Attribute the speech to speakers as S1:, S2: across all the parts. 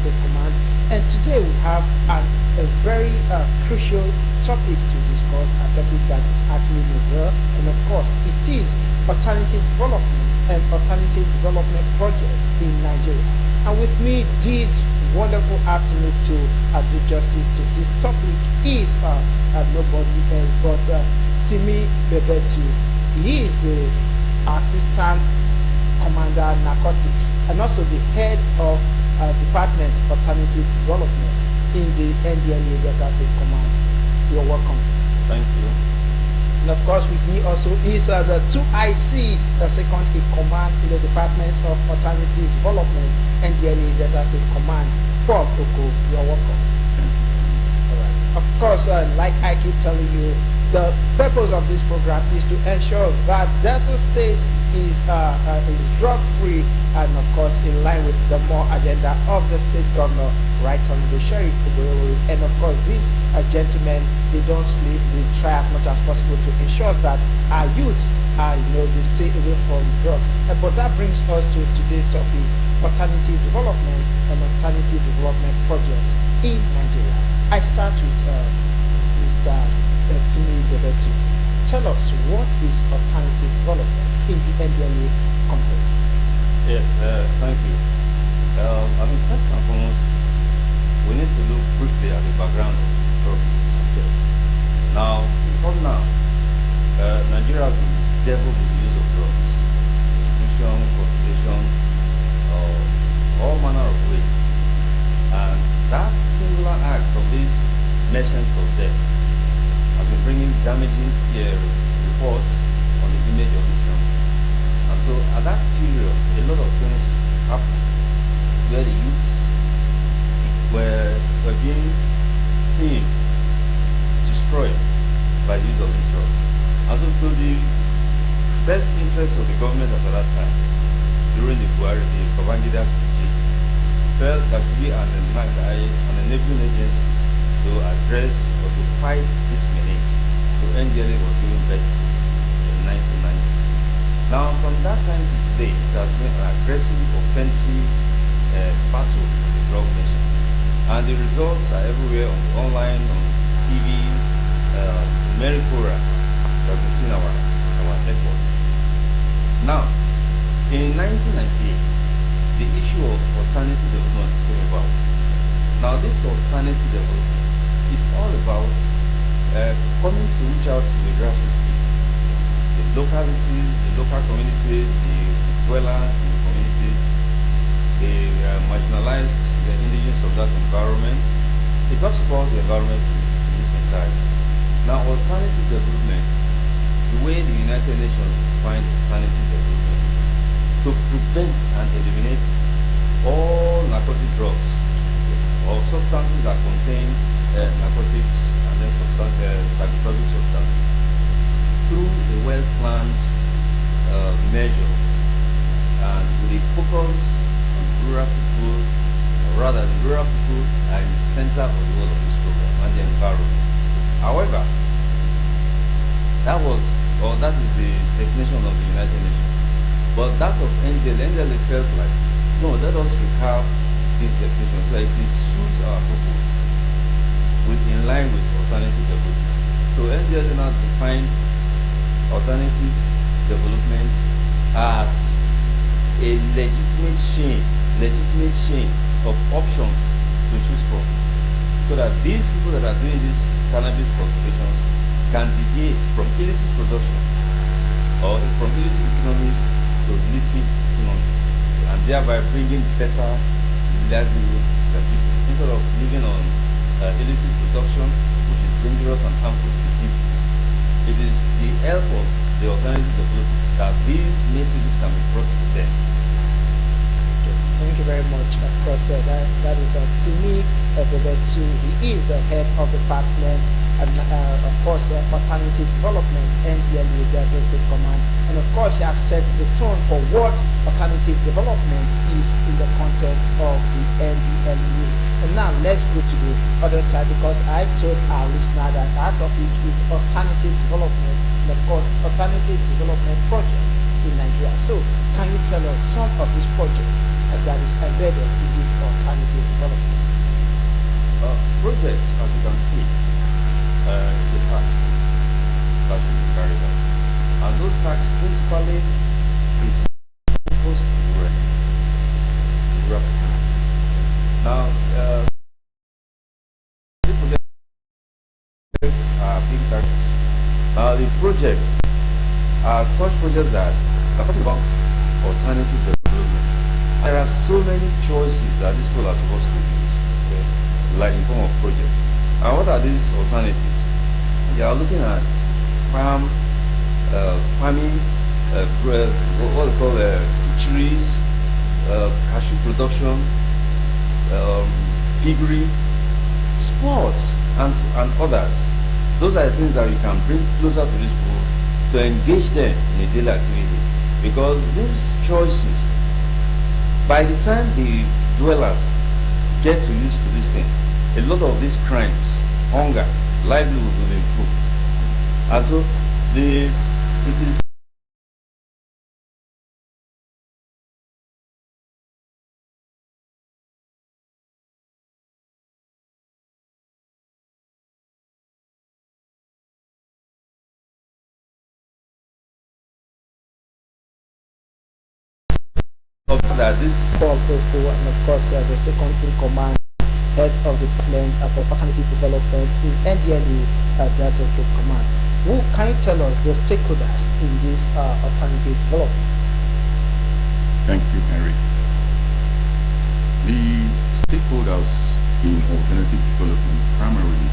S1: State Command. And today we have a very crucial topic to discuss, a topic that is actually novel, and of course it is alternative development and alternative development projects in Nigeria. And with me this wonderful afternoon to do justice to this topic is nobody else but Timi Bebetu. He is the Assistant Commander Narcotics and also the head of Department of Alternative Development in the Ndlea Delta State Command. You're welcome.
S2: Thank you.
S1: And of course with me also is the 2IC, the second in command in the Department of Alternative Development Ndlea Delta State Command, Paul Oko. You're welcome. Alright. Of course, like I keep telling you, the purpose of this program is to ensure that Delta State is drug-free and of course in line with the more agenda of the state governor, Right Honorable Sheriff Ogorewu. And of course these gentlemen, they don't sleep, they try as much as possible to ensure that our youths they stay away from drugs. But that brings us to today's topic, alternative development and alternative development projects in Nigeria. I start with Mr. Timi Bebetu. Tell us, what is alternative development in the Ndlea context?
S2: Yes, thank you. First and foremost, we need to look briefly at the background of drug use.
S1: Okay.
S2: Now, before now, Nigeria has been devil with the use of drugs, distribution, cultivation, all manner of ways. And that singular act of these merchants of death have been bringing damaging reports on the image of this country. And so at that period, a lot of things happened where the youths were being seen, destroyed by the use of these drugs. And so to the best interest of the government at that time, during the Babangida regime, felt that should be an enabling agency to address or to fight this menace. So Ndlea was given birth in 1990. Now from that time to today, it has been an aggressive, offensive battle with the drug nations. And the results are everywhere on the online, on TVs, many forums that have been seen our efforts. Now, in 1998, the issue of alternative development came about. Now this alternative development is all about coming to reach out to the grassroots people, the localities, the local communities, the dwellers in the communities, the marginalized, the indigenous of that environment. It talks about the environment in its entirety. Now alternative development, the way the United Nations define alternative development is to prevent and eliminate all narcotic drugs or substances that contain narcotics and then psychotropic substances through a well-planned measure and with a focus on rural people, or rather the rural people are in the center of the whole of this program and the environment. However, that is the definition of the United Nations. But that of Ndlea felt like, no, let us recap this definition so that it suits our purpose in line with alternative development. So Ndlea now defined alternative development as a legitimate chain of options to choose from, so that these people that are doing these cannabis cultivations can deviate from illicit production or from illicit economies to illicit economies, and thereby bringing better livelihood to people instead of living on illicit production, which is dangerous and harmful to people. It is the help of the alternative development that these messages can be brought to them.
S1: Thank you very much. Of course, that is Timi Bebetu. He is the head of the department and of course alternative development Ndlea Delta State Command. And of course he has set the tone for what alternative development is in the context of the Ndlea. And now let's go to the other side, because I told our listener that our topic is alternative development and of course alternative development projects in Nigeria. So can you tell us some of these projects that is embedded in this alternative development?
S2: Projects, as you can see, is a task that should be carried out. And those tasks principally is supposed to be rapid. Now, these projects are big targets. Now, the projects are such projects that are talking about alternative development. There are so many choices that these people are supposed to use, okay, like in form of projects. And what are these alternatives? They are looking at farming, what they call fisheries, cashew production, piggery, sports, and others. Those are the things that you can bring closer to these people to engage them in a daily activity. Because these choices, by the time the dwellers get to used to this thing, a lot of these crimes, hunger, livelihood will improve. And so it is that this
S1: Paul Oko, and of course the second in command, head of the department of alternative development in Ndlea Delta State Command. Who can you tell us the stakeholders in this alternative development?
S3: Thank you, Henry. The stakeholders in alternative development primarily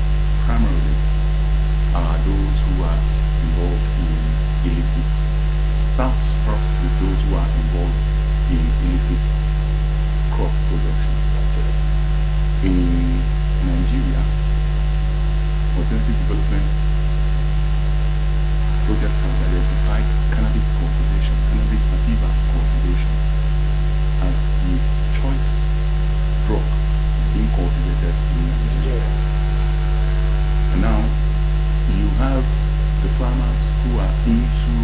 S3: are those who are involved in illicit. Starts first with those who are involved in illicit crop production. In Nigeria, alternative development project has identified cannabis cultivation, cannabis sativa cultivation, as the choice drug being cultivated in Nigeria. And now you have the farmers who are into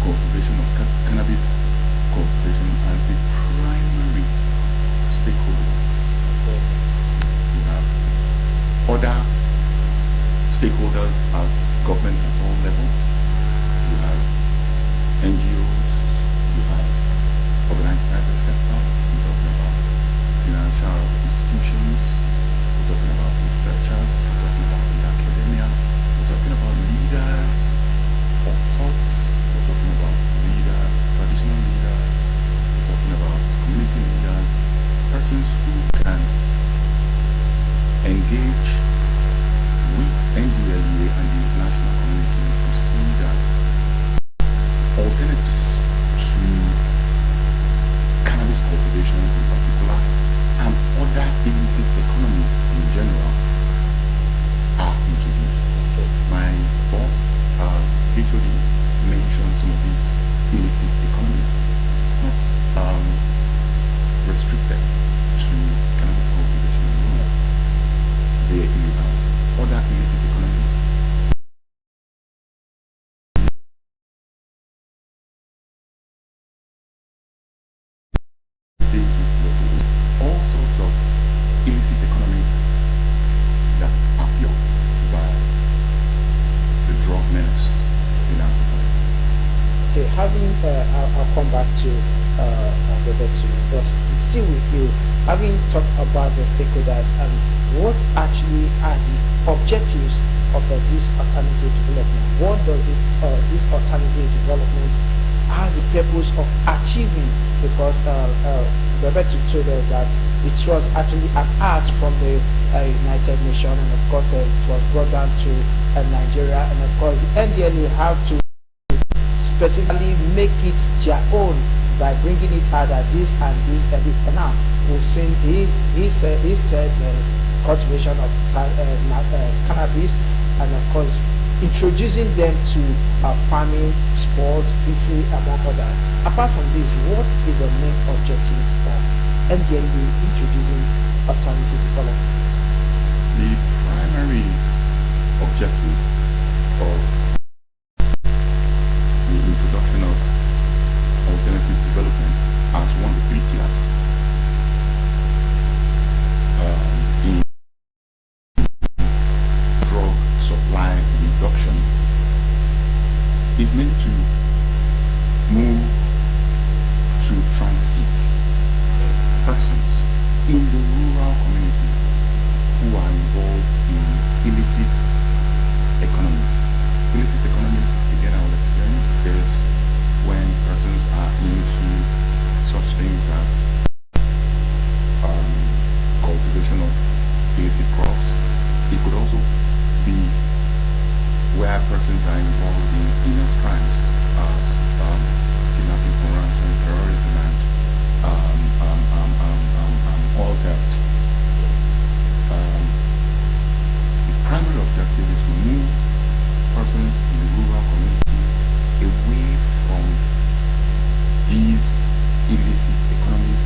S3: cultivation of cannabis cultivation as the primary stakeholder. You have other stakeholders as governments at all levels. You have NGOs, you have organized private sector, we're talking about financial institutions, we're talking about researchers, we're talking about the academia, we're talking about leaders of thoughts, we're talking about leaders, traditional leaders, we're talking about community leaders, persons who can engage with Ndlea and the international community to see that alternatives to cannabis cultivation in particular and other illicit economies in general are introduced. My boss, HOD, mentioned some of these illicit economies. It's not restricted to cannabis cultivation alone. There are other illicit economies. All sorts of illicit economies that are fueled by the drug menace in our society.
S1: Okay, I'll come back to Roberto, but still with you, having talked about the stakeholders and what actually are the objectives of this alternative development, what does this alternative development has the purpose of achieving? Because Roberto told us that it was actually an act from the United Nations, and of course it was brought down to Nigeria, and of course the Ndlea have to specifically make it their own by bringing it out that this and this and this. And now we've seen he said the cultivation of cannabis, and of course introducing them to farming, sports, fishery, among others. Apart from this, what is the main objective of Ndlea introducing alternative development?
S3: The primary objective of the introduction of alternative development as one of the three pillars illicit crops. It could also be where persons are involved in heinous crimes, kidnapping for ransom, terrorism, and all that. The primary objective is to move persons in the rural communities away from these illicit economies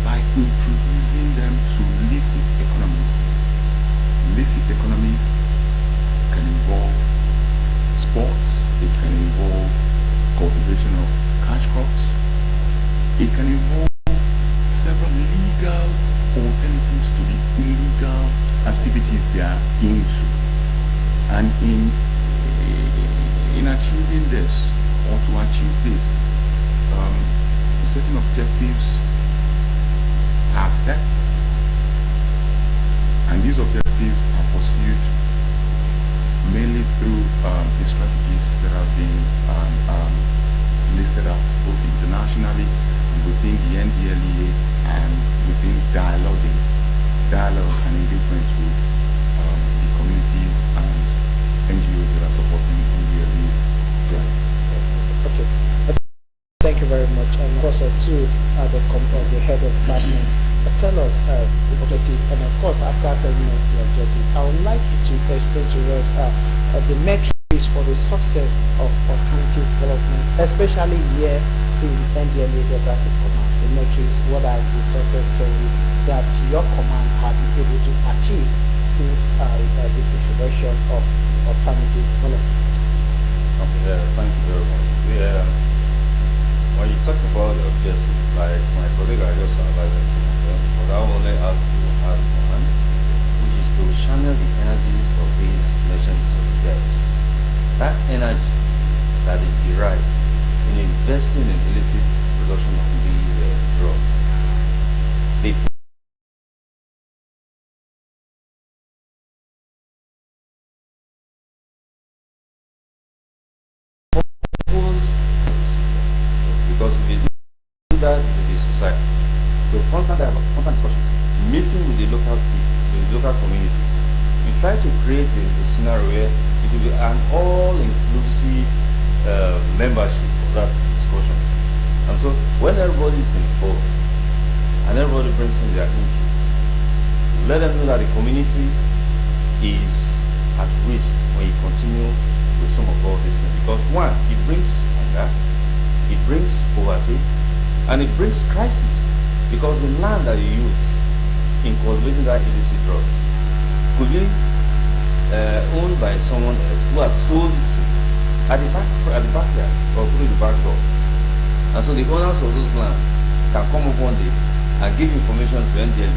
S3: by introducing them to licit economies. Licit economies can involve sports, it can involve cultivation of cash crops, it can involve several legal alternatives to the illegal activities they are into. And in achieving this, or to achieve this, certain objectives are set, and these objectives are pursued mainly through the strategies that have been listed out both internationally and within the Ndlea and within dialogue and engagement with the communities and NGOs that are supporting Ndlea's drive.
S1: Okay. Thank you very much. And of course, to the head of department, tell us the objective. And of course, after telling us the objective, I would like you to explain to us the metrics for the success of alternative development, especially here in Ndlea Delta State Command. The metrics, what are the success stories that your command has been able to achieve since the introduction of alternative development?
S2: Okay, thank you very much. When you talk about the objective, like my colleague I just highlighted some of them, but I will only have to add one, which is to channel the energies of these nations of gas. That energy that is derived in investing in illicit production of these drugs. They because if you do that with the society, so constant dialogue, constant discussions, meeting with the local people, with the local communities, we try to create a scenario where it will be an all-inclusive membership of that discussion. And so when everybody is involved and everybody brings in their input, let them know that the community is at risk when you continue with some of all these things. Because one, it brings hunger, it brings poverty, and it brings crisis, because the land that you use in cultivating that illicit drugs could be owned by someone else who had sold it at the backyard or through the back door. And so the owners of those land can come up one day and give information to Ndlea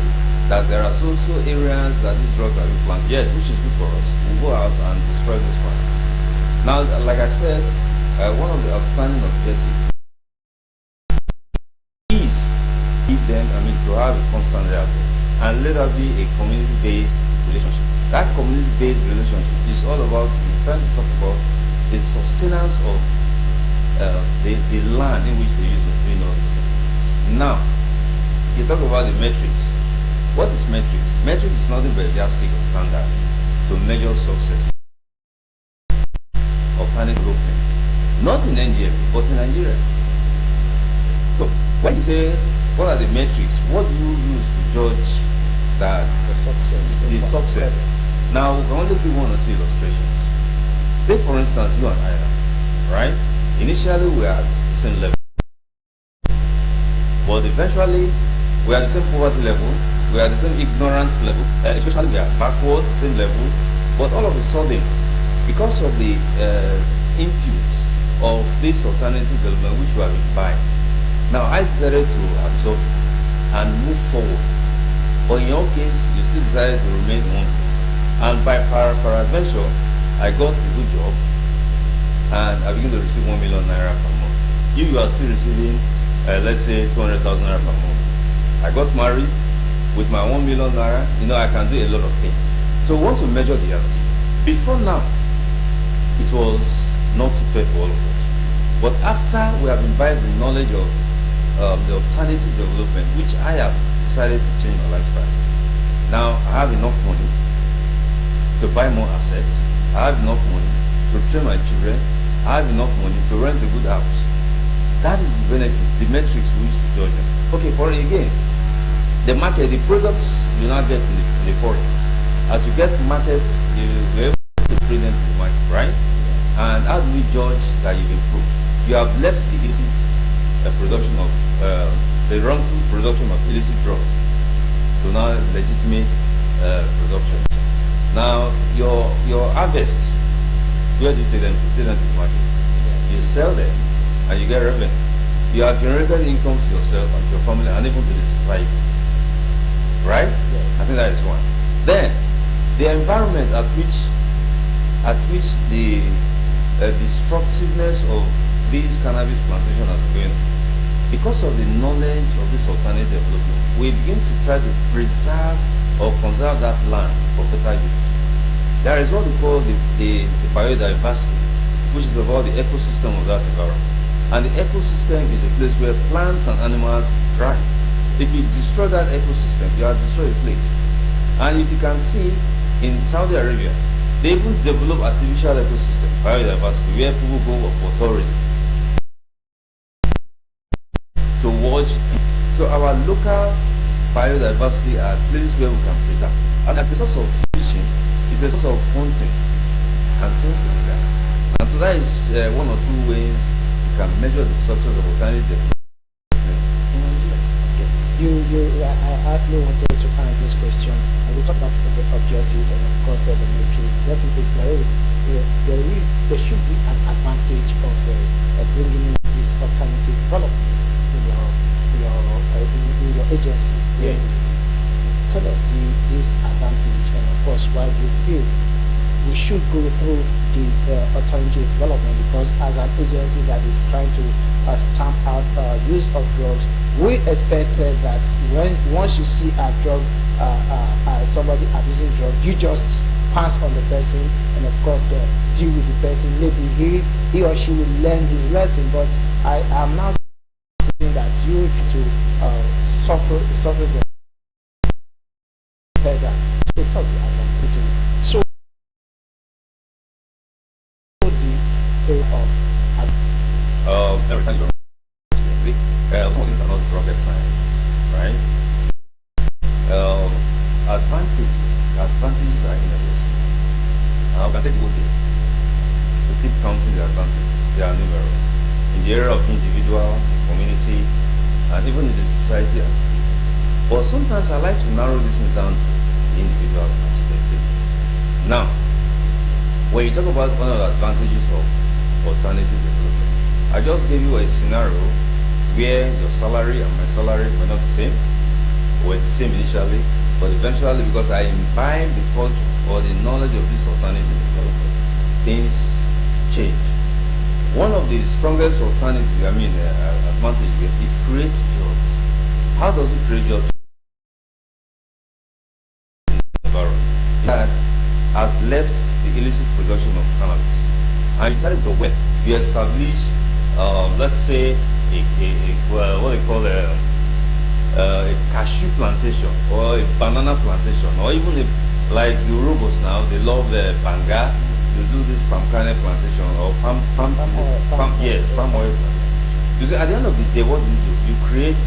S2: that there are so areas that these drugs are being planted. Yes, which is good for us. We'll go out and destroy those ones. Now, like I said, one of the outstanding objectives is to have a constant dialogue and let that be a community-based relationship. That community-based relationship is all about, we're trying to talk about the sustenance of the land in which they use to doing all this. Now, you talk about the metrics. What is metrics? Metrics is nothing but a yardstick or standard to measure success of alternative development. Not in Ndlea, but in Nigeria. So, when you say, what are the metrics? What do you use to judge that
S1: The success.
S2: Now, we can only give one or two illustrations. Take, for instance, you and I, right? Initially, we are at the same level. But eventually, we are at the same poverty level, we are at the same ignorance level, especially we are backward, same level. But all of a sudden, because of the inputs of this alternative development which we have been buying, now I decided to absorb it and move forward. But in your case, you still decided to remain in one place. And by peradventure, I got a good job and I began to receive 1 million naira per month. You are still receiving, let's say, 200,000 naira per month. I got married with my 1 million naira. I can do a lot of things. So we want to measure the yardstick. Before now, it was not fair for all of us. But after we have imbibed the knowledge of the alternative development, which I have decided to change my lifestyle, Now I have enough money to buy more assets. I have enough money to train my children. I have enough money to rent a good house. That is the benefit, the metrics we use to judge them. Okay, for again, the market, the products you now get in the forest. As you get markets, you're able to bring them to the market, right? And how do we judge that you've improved? You have left the illicit production of the wrongful production of illicit drugs to now legitimate production. Now your harvest, where do you take them to the market? You sell them and you get revenue. You have generated income to yourself and to your family and even to the society. Right?
S1: Yes.
S2: I think that is one. Then the environment at which the destructiveness of these cannabis plantations are going on. Because of the knowledge of this alternative development, we begin to try to preserve or conserve that land for better use. There is what we call the biodiversity, which is about the ecosystem of that environment. And the ecosystem is a place where plants and animals thrive. If you destroy that ecosystem, you have destroyed a place. And if you can see, in Saudi Arabia, they even develop artificial ecosystem, biodiversity, where people go for tourism to watch. So our local biodiversity are places where we can preserve. And as a source of fishing, it's a source of hunting and things like that. And so that is one or two ways you can measure the success of alternative development in Nigeria.
S1: I actually wanted to answer this question, and we talked about the objectives and of course the metrics. Definitely, there should be an advantage of bringing in these alternative developments in your agency.
S2: Yeah.
S1: Tell us this advantage, and of course why do you feel we should go through the alternative development? Because as an agency that is trying to stamp out use of drugs, we expected that once you see a drug, somebody abusing drug, you just pass on the person and of course deal with the person. Maybe he or she will learn his lesson, but I am now saying that you to suffer the that. So tell me, I can put it. So
S2: every time you all these are not rocket science, right? Advantages are irreversible. We can take the whole day to keep counting the advantages. They are numerous in the area of individual, community, and even in the society as it is. But sometimes I like to narrow this down to the individual perspective. Now, when you talk about one of the advantages of alternative development, I just gave you a scenario where your salary and my salary were not the same, were the same initially, but eventually because I imbibe the culture or the knowledge of this alternative development, things change. One of the strongest advantages, it creates jobs. How does it create jobs? That has left the illicit production of cannabis and decided to wet. We establish, let's say, what they call a cashew plantation or a banana plantation, or even like the Urubos now, they love the banga. They do this palm kernel plantation or palm oil plantation. You see, at the end of the day, what do? You create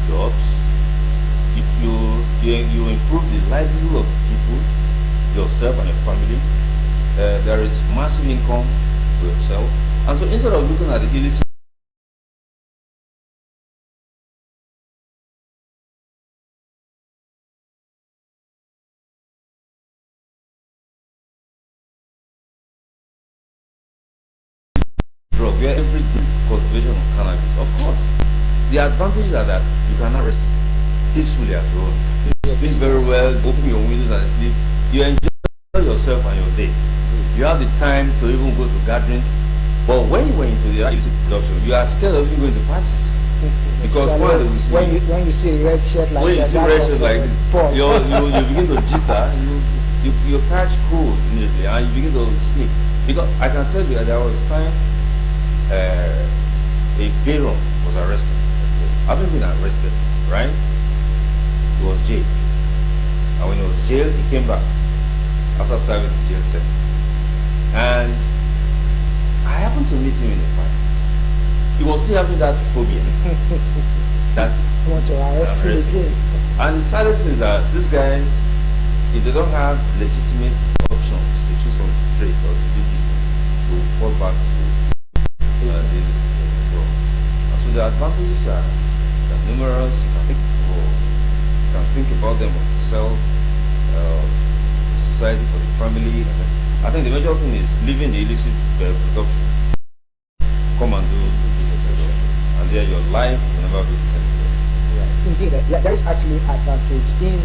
S2: jobs. You improve the livelihood of people, yourself and your family. There is massive income for yourself, and so instead of looking at the illicit drug where every cultivation of cannabis, of course, the advantages are that you can rest peacefully at home. You sleep very well, open your windows and sleep. You enjoy yourself and your day. You have the time to even go to gatherings. But when you went into the illicit production, you are scared of even going to parties. Because
S1: when you see a red shirt like
S2: when
S1: that,
S2: you see red shirt like this, you begin to jitter, you catch cold immediately and you begin to sleep. Because I can tell you that there was a time a baron was arrested. Having been arrested, right? He was jailed. And when he was jailed, he came back after serving the jail term. And I happened to meet him in a party. He was still having that phobia. That
S1: You want to arrest him again?
S2: And the saddest thing is that these guys, if they don't have legitimate options to choose from trade or to do business, they will fall back to this. And so the advantages are numerous. You can think about them for yourself, the society, for the family. I think the major thing is leaving the illicit production. Come and do this production, and there your life will never be the same.
S1: Indeed, there is actually advantage in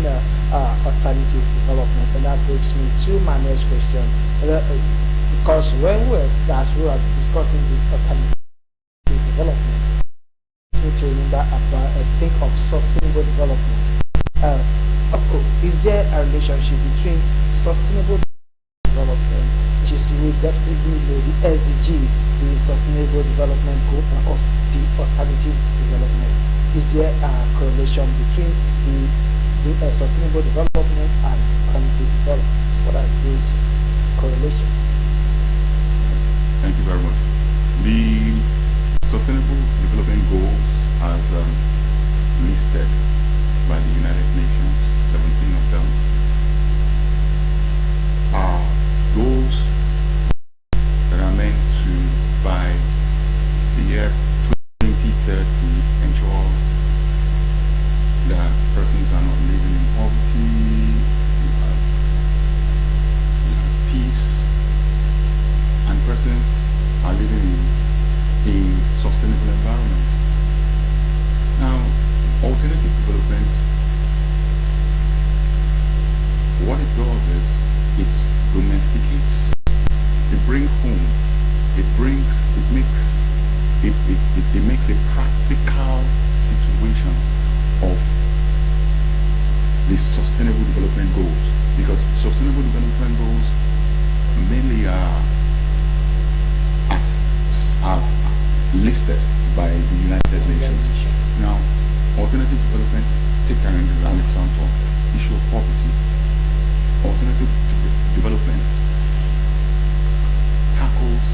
S1: alternative development, and that brings me to my next question. Because when we are discussing this alternative development, we need to remember about think of sustainable development. Is there a relationship between sustainable development, which is we definitely know the SDG, the Sustainable Development Goal, and also the alternative development? Is there a correlation between the sustainable development and alternative development? What are those correlations?
S3: Thank you very much. The Sustainable Development Goals, as listed by the United Nations, 17 of them, are goals that are meant to, by the year 2030, ensure that persons are not living in poverty, you have peace, and persons are living in sustainable environments. Now, alternative development, what it does is it domesticates, it brings home, it makes a practical situation of the sustainable development goals, because sustainable development goals mainly are as listed by the United Nations. Now, alternative development, take an example, issue of poverty. Alternative development tackles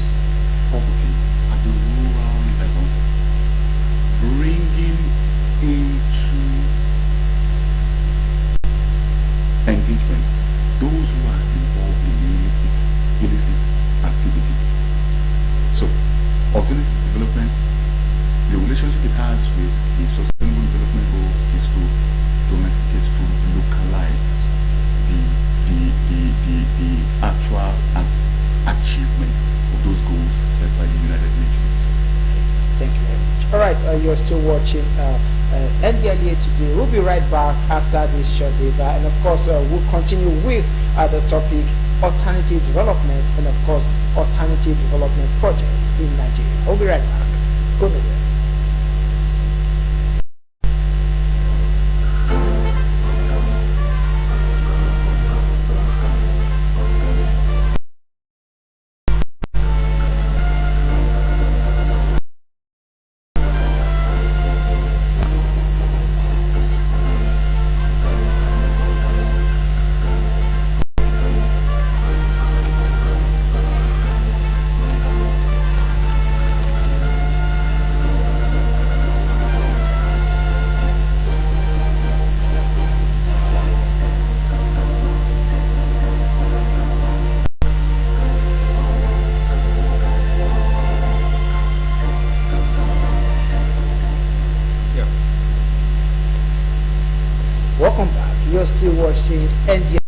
S3: poverty at the rural level, bringing into engagement those who are involved in illicit activity. So, alternative development, the relationship it has with the sustainable development goals is to domesticate, to localize the actual achievement of those goals set by the United Nations.
S1: Thank you very much. All right, you're still watching Ndlea today. We'll be right back after this short break, and of course we'll continue with the topic alternative development and of course alternative development projects in Nigeria. We'll be right back. Go nowhere. Welcome back. You're still watching Ndlea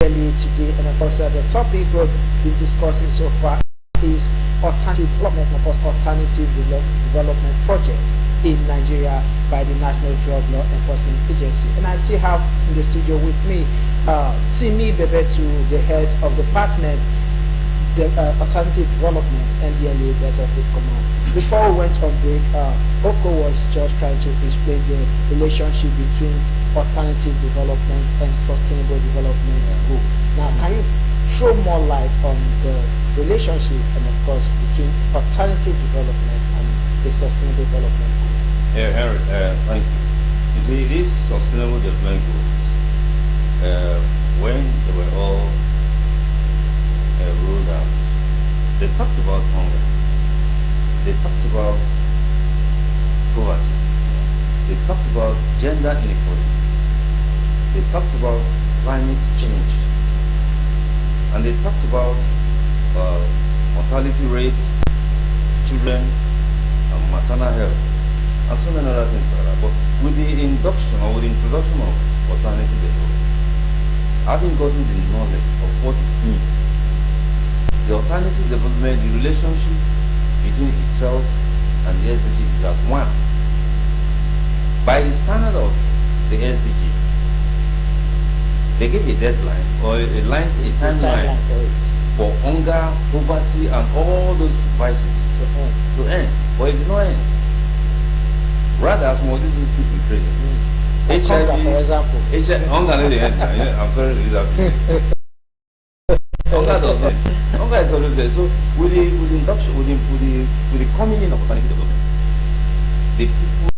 S1: today, and of course the topic we've been discussing so far is alternative development, of course alternative development project in Nigeria by the National Drug Law Enforcement Agency. And I still have in the studio with me Simi Bebetu, the head of department the alternative development Ndlea Delta State Command. Before we went on break, Oko was just trying to explain the relationship between alternative development and sustainable development goal. Now, can you throw more light on the relationship and of course between alternative development and the sustainable development goal?
S2: Henry, thank you. You see, these sustainable development goals when they were all rolled out, they talked about hunger. They talked about poverty. They talked about gender inequality. They talked about climate change. And they talked about mortality rate, children, and maternal health, and so many other things like that. But with the induction or with the introduction of alternative development, having gotten the knowledge of what it means, the alternative development, the relationship between itself and the SDG is at one. By the standard of the SDG, they gave a deadline or a timeline for hunger, poverty, and all those vices to end. But it did not end. Rather, some of these people in prison.
S1: Hunger, for example.
S2: Hunger not the end. I'm sorry to use that. Hunger does not. Hunger is always there. So with the induction, with the coming in of organic development, the people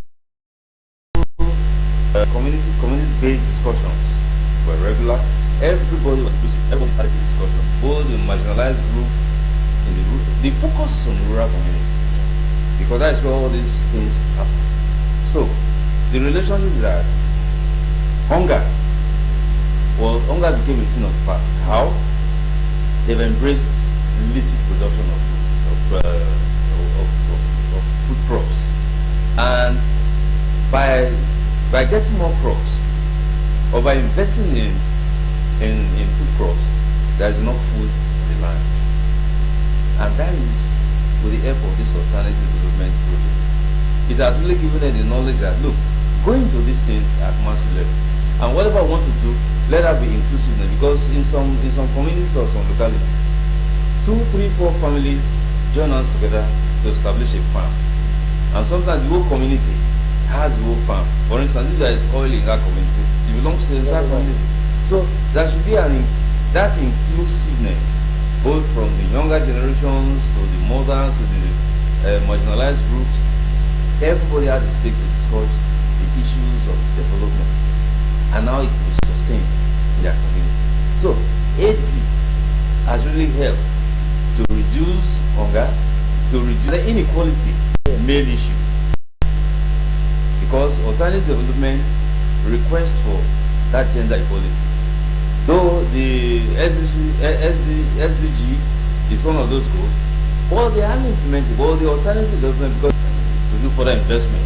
S2: community-based discussions were regular. Everybody was inclusive. Everybody had a discussion. Both the marginalized group in the group. The focus is on the rural community because that is where all these things happen. So the relationship is that hunger became a thing of the past. How? They've embraced illicit production of food crops, and by getting more crops or by investing in food crops, there is enough food in the land. And that is with the help of this alternative development project. It has really given them the knowledge that, look, go into this thing at massive level. And whatever I want to do, let that be inclusiveness, because in some communities or some localities, 2, 3, 4 families join hands together to establish a farm. And sometimes the whole community has the whole farm. For instance, if there is oil in that community, it belongs to the entire community. So there should be that inclusiveness, both from the younger generations to the mothers to the marginalized groups. Everybody has a stake to discuss the issues of development and how it will sustain in their community. So AD has really helped to reduce hunger, to reduce the inequality, male issue. Because alternative development requests for that gender equality. Though the SDG is one of those goals, but they are implemented, but the alternative development, because to do further investment